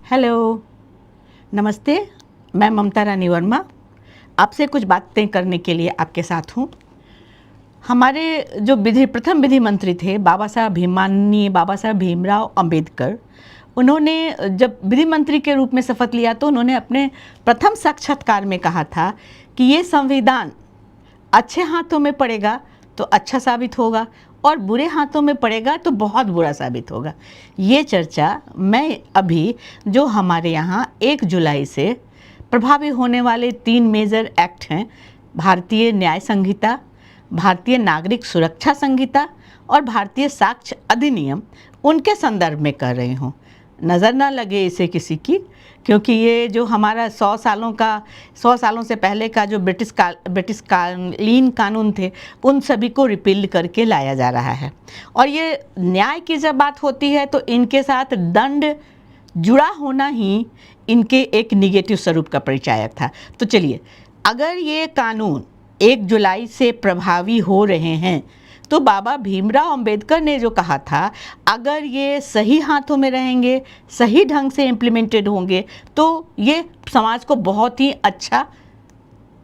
Hello, नमस्ते। मैं ममता रानी वर्मा आपसे कुछ बातें करने के लिए आपके साथ हूँ। हमारे जो प्रथम विधि मंत्री थे माननीय बाबा साहब भीमराव अंबेडकर, उन्होंने जब विधि मंत्री के रूप में शपथ लिया तो उन्होंने अपने प्रथम साक्षात्कार में कहा था कि ये संविधान अच्छे हाथों में पड़ेगा तो अच्छा साबित होगा और बुरे हाथों में पड़ेगा तो बहुत बुरा साबित होगा। ये चर्चा मैं अभी जो हमारे यहाँ 1 जुलाई से प्रभावी होने वाले 3 मेजर एक्ट हैं, भारतीय न्याय संहिता, भारतीय नागरिक सुरक्षा संहिता और भारतीय साक्ष्य अधिनियम, उनके संदर्भ में कर रही हूँ। नज़र ना लगे इसे किसी की, क्योंकि ये जो हमारा 100 सालों से पहले का जो ब्रिटिश कालीन कानून थे, उन सभी को रिपील करके लाया जा रहा है। और ये न्याय की जब बात होती है तो इनके साथ दंड जुड़ा होना ही इनके एक निगेटिव स्वरूप का परिचायक था। तो चलिए, अगर ये कानून 1 जुलाई से प्रभावी हो रहे हैं तो बाबा भीमराव अंबेडकर ने जो कहा था, अगर ये सही हाथों में रहेंगे, सही ढंग से इम्प्लीमेंटेड होंगे तो ये समाज को बहुत ही अच्छा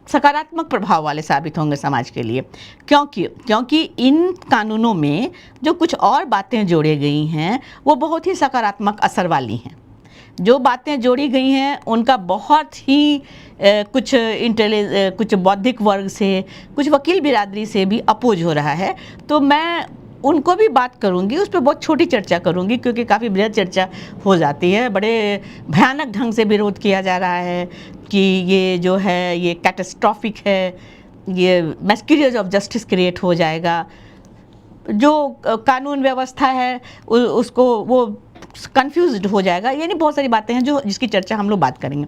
सकारात्मक प्रभाव वाले साबित होंगे समाज के लिए। क्योंकि इन कानूनों में जो कुछ और बातें जोड़ी गई हैं वो बहुत ही सकारात्मक असर वाली हैं। जो बातें जोड़ी गई हैं उनका बहुत ही कुछ बौद्धिक वर्ग से, कुछ वकील बिरादरी से भी अपोज हो रहा है। तो मैं उनको भी बात करूंगी, उस पर बहुत छोटी चर्चा करूंगी क्योंकि काफ़ी बृहद चर्चा हो जाती है। बड़े भयानक ढंग से विरोध किया जा रहा है कि ये जो है ये कैटास्ट्रॉफिक है, ये मिसकैरेज ऑफ जस्टिस क्रिएट हो जाएगा, जो कानून व्यवस्था है उसको वो कंफ्यूज्ड हो जाएगा। यानी बहुत सारी बातें हैं जिसकी चर्चा हम लोग बात करेंगे।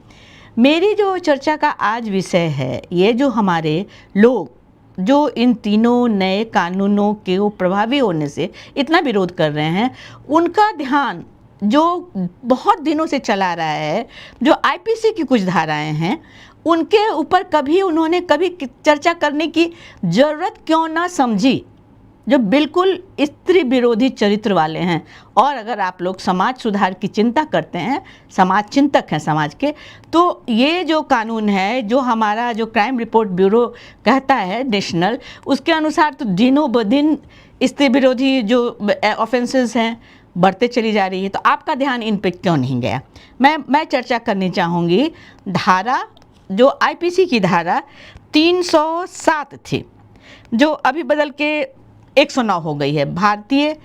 मेरी जो चर्चा का आज विषय है, ये जो हमारे लोग जो इन तीनों नए कानूनों के प्रभावी होने से इतना विरोध कर रहे हैं, उनका ध्यान जो बहुत दिनों से चला रहा है, जो आईपीसी की कुछ धाराएं हैं, उनके ऊपर उन्होंने कभी चर्चा करने की ज़रूरत क्यों ना समझी, जो बिल्कुल स्त्री विरोधी चरित्र वाले हैं। और अगर आप लोग समाज सुधार की चिंता करते हैं, समाज चिंतक हैं समाज के, तो ये जो कानून है, जो हमारा जो क्राइम रिपोर्ट ब्यूरो कहता है नेशनल, उसके अनुसार तो दिनों ब दिन स्त्री विरोधी जो ऑफेंसेस हैं बढ़ते चली जा रही है। तो आपका ध्यान इन पे क्यों नहीं गया? मैं चर्चा करनी चाहूँगी धारा, जो आईपीसी की धारा 307 थी, जो अभी बदल के 109 हो गई है। भारतीय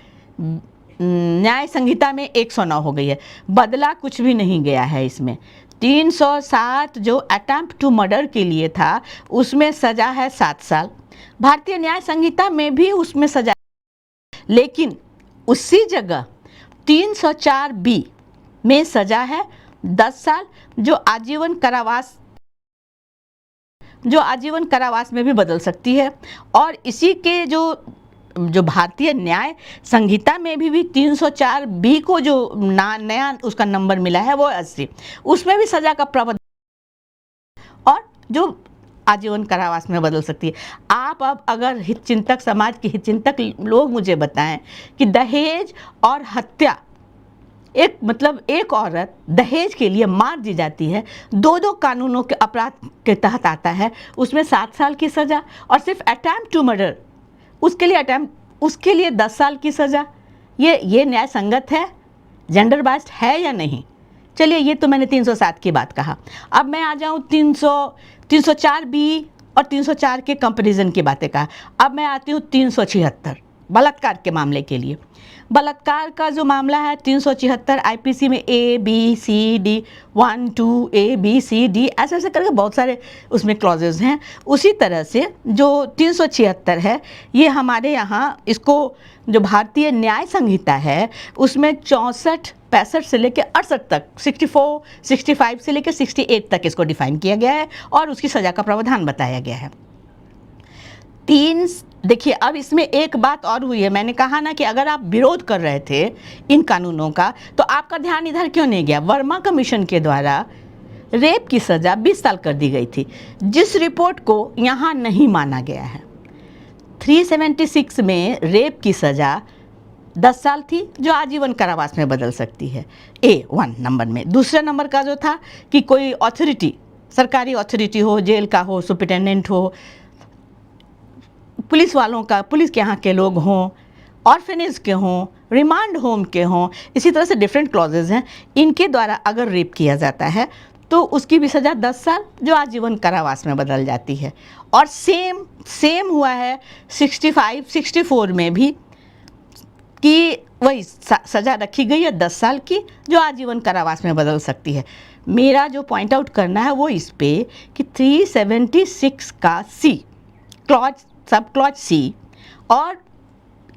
न्याय संहिता में 109 हो गई है, बदला कुछ भी नहीं गया है इसमें। 307 जो अटेम्प्ट टू मर्डर के लिए था, उसमें सज़ा है 7 साल। भारतीय न्याय संहिता में भी उसमें सज़ा, लेकिन उसी जगह 304 बी में सज़ा है 10 साल, जो आजीवन कारावास में भी बदल सकती है। और इसी के जो भारतीय न्याय संहिता में भी 304 बी को जो नया उसका नंबर मिला है वो 80, उसमें भी सज़ा का प्रावधान और जो आजीवन कारावास में बदल सकती है। आप अब अगर हितचिंतक, समाज के हितचिंतक लोग मुझे बताएं कि दहेज और हत्या, एक औरत दहेज के लिए मार दी जाती है, 2 कानूनों के अपराध के तहत आता है, उसमें 7 साल की सज़ा, और सिर्फ अटेम्प्ट टू मर्डर उसके लिए 10 साल की सज़ा। ये न्याय संगत है, जेंडर बाइस्ड है या नहीं? चलिए, ये तो मैंने 307 की बात कहा। अब मैं आ जाऊँ 304 बी और 304 के कंपैरिजन की बातें कहा। अब मैं आती हूँ 376 बलात्कार के मामले के लिए। बलात्कार का जो मामला है 376 आईपीसी में A B C D 1 2 A B C D ऐसे करके बहुत सारे उसमें क्लॉजेज हैं। उसी तरह से जो 376 है, ये हमारे यहाँ इसको जो भारतीय न्याय संहिता है उसमें 64, 65 से लेकर 68 तक, 64, 65 से लेकर 68 तक इसको डिफाइन किया गया है और उसकी सज़ा का प्रावधान बताया गया है। देखिए, अब इसमें एक बात और हुई है। मैंने कहा ना कि अगर आप विरोध कर रहे थे इन कानूनों का, तो आपका ध्यान इधर क्यों नहीं गया? वर्मा कमीशन के द्वारा रेप की सज़ा 20 साल कर दी गई थी, जिस रिपोर्ट को यहाँ नहीं माना गया है। 376 में रेप की सज़ा 10 साल थी जो आजीवन कारावास में बदल सकती है, A1 नंबर में। दूसरा नंबर का जो था कि कोई अथॉरिटी, सरकारी अथॉरिटी हो, जेल का हो, सुपरिटेंडेंट हो, पुलिस वालों का, पुलिस के यहाँ के लोग हों, ऑर्फेनेज के हों, रिमांड होम के हों, इसी तरह से डिफरेंट क्लॉजेज हैं, इनके द्वारा अगर रेप किया जाता है तो उसकी भी सज़ा 10 साल जो आजीवन कारावास में बदल जाती है। और सेम हुआ है 65, 64 में भी कि वही सज़ा रखी गई है 10 साल की जो आजीवन कारावास में बदल सकती है। मेरा जो पॉइंट आउट करना है वो इस पे कि 376 का सी क्लॉज, सब क्लॉज सी और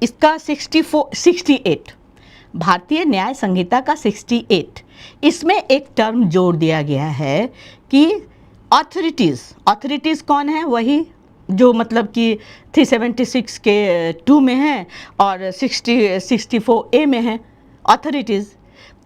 इसका 68, भारतीय न्याय संहिता का 68, इसमें एक टर्म जोड़ दिया गया है कि ऑथोरिटीज़ कौन है, वही जो मतलब कि 376 के 2 में है और 64A में है ऑथोरिटीज़।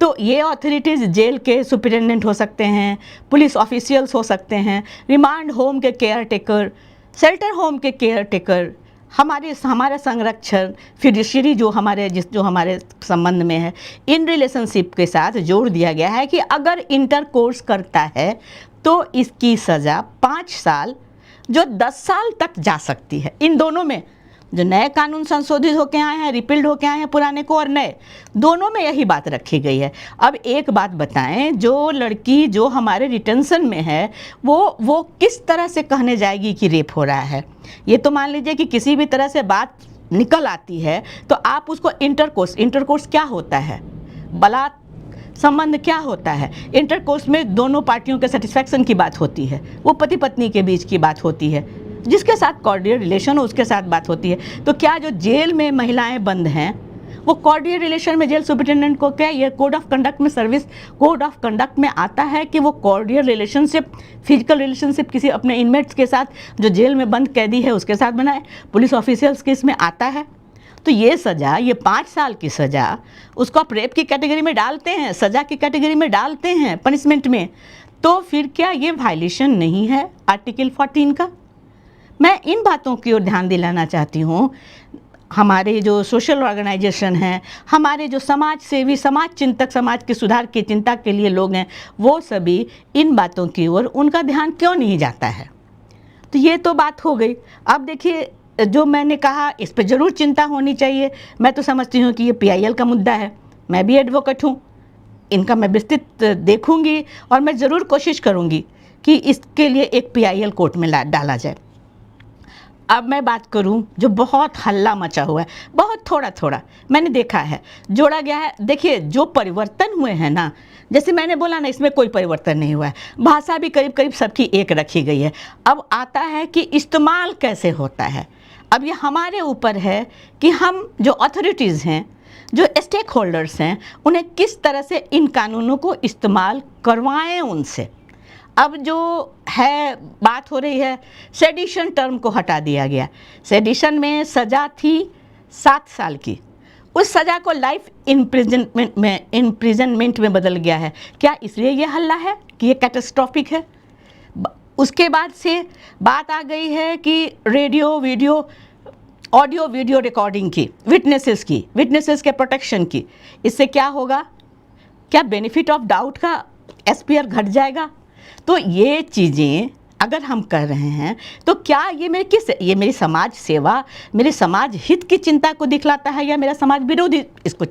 तो ये ऑथोरिटीज़ जेल के सुपरिटेंडेंट हो सकते हैं, पुलिस ऑफिशियल्स हो सकते हैं, रिमांड होम के केयर टेकर, शेल्टर होम के केयर टेकर, हमारा संरक्षण, फिड्यूशियरी जो हमारे संबंध में है, इन रिलेशनशिप के साथ जोड़ दिया गया है कि अगर इंटरकोर्स करता है तो इसकी सज़ा 5 साल जो 10 साल तक जा सकती है। इन दोनों में जो नए कानून संशोधित होके आए हैं, रिपील्ड होके आए हैं पुराने को, और नए दोनों में यही बात रखी गई है। अब एक बात बताएं, जो लड़की जो हमारे रिटेंशन में है वो किस तरह से कहने जाएगी कि रेप हो रहा है? ये तो मान लीजिए कि किसी भी तरह से बात निकल आती है तो आप उसको इंटरकोर्स क्या होता है, बलात् संबंध क्या होता है? इंटरकोर्स में दोनों पार्टियों के सेटिस्फैक्शन की बात होती है, वो पति पत्नी के बीच की बात होती है, जिसके साथ कॉर्डियल रिलेशन हो उसके साथ बात होती है। तो क्या जो जेल में महिलाएं बंद हैं वो कॉर्डियल रिलेशन में जेल सुपरिटेंडेंट को, क्या ये कोड ऑफ कंडक्ट में, सर्विस कोड ऑफ कंडक्ट में आता है कि वो कॉर्डियल रिलेशनशिप, फिजिकल रिलेशनशिप किसी अपने इनमेट्स के साथ जो जेल में बंद कैदी है उसके साथ बनाए? पुलिस ऑफिसर्स के इसमें आता है। तो ये सज़ा, ये 5 साल की सज़ा उसको आप रेप की कैटेगरी में डालते हैं, सज़ा की कैटेगरी में डालते हैं, पनिशमेंट में, तो फिर क्या ये वायलेशन नहीं है आर्टिकल 14 का? मैं इन बातों की ओर ध्यान दिलाना चाहती हूँ। हमारे जो सोशल ऑर्गेनाइजेशन हैं, हमारे जो समाज सेवी, समाज चिंतक, समाज के सुधार की चिंता के लिए लोग हैं, वो सभी इन बातों की ओर उनका ध्यान क्यों नहीं जाता है? तो ये तो बात हो गई। अब देखिए, जो मैंने कहा इस पर ज़रूर चिंता होनी चाहिए। मैं तो समझती हूँ कि ये PIL का मुद्दा है, मैं भी एडवोकेट हूँ, इनका मैं विस्तृत देखूँगी और मैं ज़रूर कोशिश करूँगी कि इसके लिए एक PIL कोर्ट में डाला जाए। अब मैं बात करूं जो बहुत हल्ला मचा हुआ है, बहुत थोड़ा मैंने देखा है, जोड़ा गया है। देखिए, जो परिवर्तन हुए हैं ना, जैसे मैंने बोला ना, इसमें कोई परिवर्तन नहीं हुआ है, भाषा भी करीब करीब सबकी एक रखी गई है। अब आता है कि इस्तेमाल कैसे होता है। अब ये हमारे ऊपर है कि हम जो अथॉरिटीज़ हैं, जो स्टेक होल्डर्स हैं, उन्हें किस तरह से इन कानूनों को इस्तेमाल करवाएं उनसे। अब जो है बात हो रही है, सेडिशन टर्म को हटा दिया गया। सेडिशन में सज़ा थी 7 साल की, उस सज़ा को लाइफ इम्प्रिजनमेंट में बदल गया है। क्या इसलिए ये हल्ला है कि ये कैटास्ट्रॉफिक है? उसके बाद से बात आ गई है कि radio, video, audio video recording की, विटनेसेस के प्रोटेक्शन की, इससे क्या होगा? क्या बेनिफिट ऑफ डाउट का एस्पियर घट जाएगा? तो ये चीज़ें अगर हम कर रहे हैं तो क्या ये मेरी समाज सेवा, मेरे समाज हित की चिंता को दिखलाता है या मेरा समाज विरोधी इसको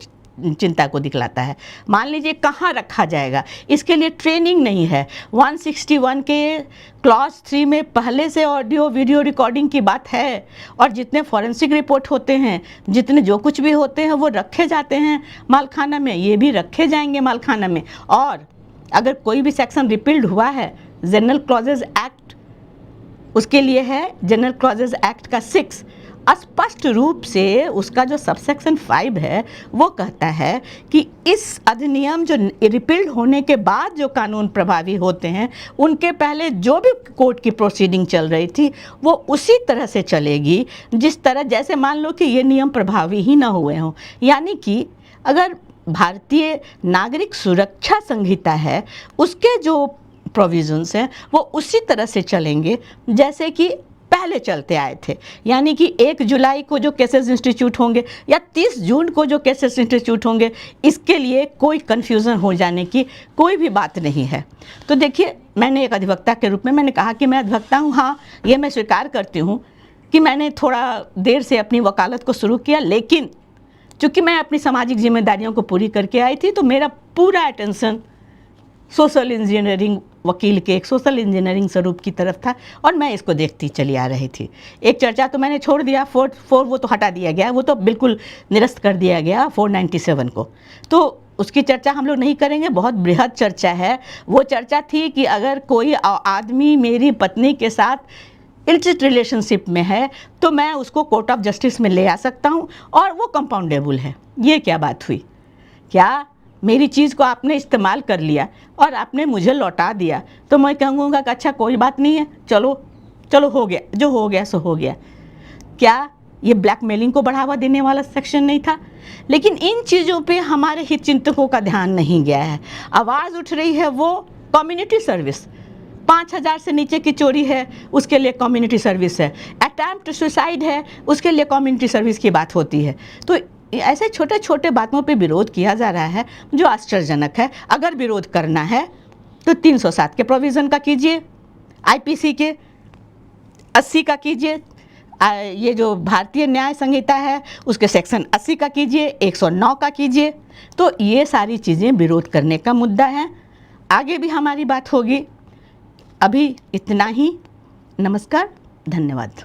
चिंता को दिखलाता है? मान लीजिए कहाँ रखा जाएगा, इसके लिए ट्रेनिंग नहीं है। 161 के क्लॉज 3 में पहले से ऑडियो वीडियो रिकॉर्डिंग की बात है, और जितने फॉरेंसिक रिपोर्ट होते हैं, जितने जो कुछ भी होते हैं वो रखे जाते हैं मालखाना में, ये भी रखे जाएंगे मालखाना में। और अगर कोई भी सेक्शन रिपील्ड हुआ है, जनरल क्लॉजेज एक्ट उसके लिए है, जनरल क्लॉजेज एक्ट का 6 स्पष्ट रूप से उसका जो सबसेक्शन 5 है वो कहता है कि इस अधिनियम जो रिपील्ड होने के बाद जो कानून प्रभावी होते हैं, उनके पहले जो भी कोर्ट की प्रोसीडिंग चल रही थी वो उसी तरह से चलेगी जिस तरह, जैसे मान लो कि ये नियम प्रभावी ही ना हुए हों। यानी कि अगर भारतीय नागरिक सुरक्षा संहिता है, उसके जो प्रोविजंस हैं वो उसी तरह से चलेंगे जैसे कि पहले चलते आए थे। यानी कि 1 जुलाई को जो केसेस इंस्टीट्यूट होंगे या 30 जून को जो केसेस इंस्टीट्यूट होंगे, इसके लिए कोई कन्फ्यूज़न हो जाने की कोई भी बात नहीं है। तो देखिए, मैंने एक अधिवक्ता के रूप में मैंने कहा कि मैं अधिवक्ता हूँ, हाँ ये मैं स्वीकार करती हूँ कि मैंने थोड़ा देर से अपनी वकालत को शुरू किया, लेकिन चूँकि मैं अपनी सामाजिक जिम्मेदारियों को पूरी करके आई थी, तो मेरा पूरा अटेंशन सोशल इंजीनियरिंग वकील के एक सोशल इंजीनियरिंग स्वरूप की तरफ था और मैं इसको देखती चली आ रही थी। एक चर्चा तो मैंने छोड़ दिया, 4 वो तो हटा दिया गया, वो तो बिल्कुल निरस्त कर दिया गया 497 को, तो उसकी चर्चा हम लोग नहीं करेंगे। बहुत बृहद चर्चा है। वो चर्चा थी कि अगर कोई आदमी मेरी पत्नी के साथ इल्सिट रिलेशनशिप में है तो मैं उसको कोर्ट ऑफ जस्टिस में ले आ सकता हूँ और वो कंपाउंडेबल है। ये क्या बात हुई? क्या मेरी चीज़ को आपने इस्तेमाल कर लिया और आपने मुझे लौटा दिया तो मैं कहूँगा कि अच्छा कोई बात नहीं है, चलो चलो हो गया, जो हो गया सो हो गया। क्या ये ब्लैकमेलिंग को बढ़ावा देने वाला सेक्शन नहीं था? लेकिन इन चीज़ों पे हमारे हित चिंतकों का ध्यान नहीं गया है। आवाज़ उठ रही है वो कम्युनिटी सर्विस, 5,000 से नीचे की चोरी है उसके लिए कम्युनिटी सर्विस है, अटेम्प्ट टू सुसाइड है उसके लिए कम्युनिटी सर्विस की बात होती है। तो ऐसे छोटे छोटे बातों पे विरोध किया जा रहा है जो आश्चर्यजनक है। अगर विरोध करना है तो 307 के प्रोविज़न का कीजिए, आईपीसी के 80 का कीजिए, ये जो भारतीय न्याय संहिता है उसके सेक्शन 80 का कीजिए, 109 का कीजिए। तो ये सारी चीज़ें विरोध करने का मुद्दा है। आगे भी हमारी बात होगी। अभी इतना ही। नमस्कार, धन्यवाद।